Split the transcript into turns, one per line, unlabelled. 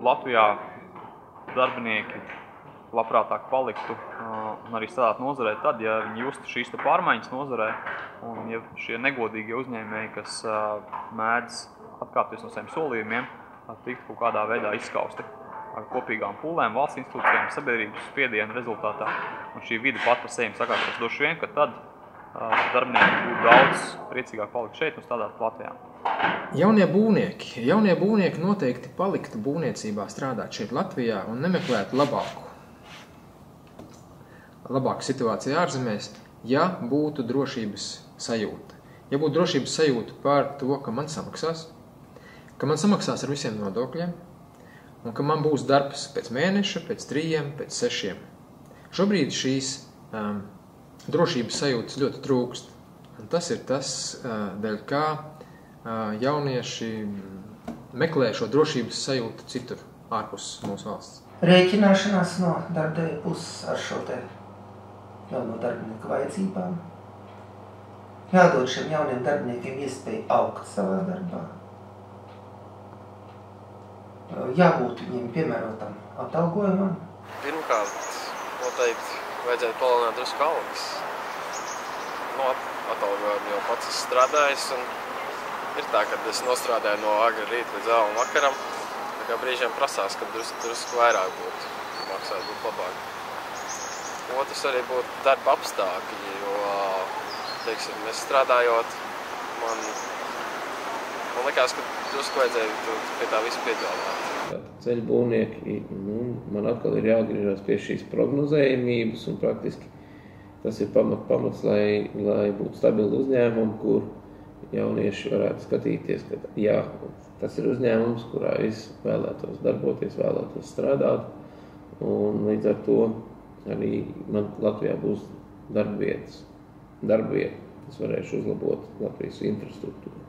Latvijā darbinieki labprātāk paliktu un arī strādāt nozarē tad, ja viņi justu šīs pārmaiņas nozarē un ja šie negodīgie uzņēmēji, kas mēdz atkāpties no saviem solījumiem, tiktu kaut kādā veidā izskausti ar kopīgām pūlēm, valsts institūcijām, sabiedrības spiedienu rezultātā. Un šī vide pat par sevi sakārtos droši vien, ka tad darbinieki būtu daudz priecīgāk palikt šeit un strādāt Latvijā.
Jaunie būvnieki noteikti paliktu būvniecībā strādāt šeit Latvijā un nemeklētu labāku situāciju ārzemēs, ja būtu drošības sajūta. Ja būtu drošības sajūta par to, ka man samaksās ar visiem nodokļiem, un ka man būs darbs pēc mēneša, pēc 3, pēc 6. Šobrīd šīs drošības sajūtas ļoti trūkst. Un tas ir tas, dēļ kā jaunieši meklē šo drošības sajūtu citur, ārpus mūsu valsts.
Rēķināšanās no darbdevēja puses ar šo te jauno darbinieku vajadzībām. Jādod šiem jauniem darbiniekiem iespēju augt savā darbā. Jābūt viņiem piemērotam atalgojumam.
Pirmkārt, noteikti vajadzētu palielināt drusku algas. No atalgojuma jau pats esmu strādājis un ir tā, ka es nostrādāju no agra rīta līdz vēlam vakaram. Tā kā brīžiem prasās, ka drusku vairāk būtu, maksāt būtu labāk. Otrs arī būtu darba apstākļi, jo, teiksim, es strādājot, man likās, ka drusku vajadzēja pie tā visu piedāvāt.
Ceļu būvnieki, man atkal ir jāgriežas pie šīs prognozējumības un praktiski tas ir pamats, lai būtu stabili uzņēmumi, kur jaunieši varētu skatīties, ka jā, tas ir uzņēmums, kurā es vēlētos darboties, vēlētos strādāt, un līdz ar to arī man Latvijā būs darba vieta. Es varēšu uzlabot Latvijas infrastruktūru.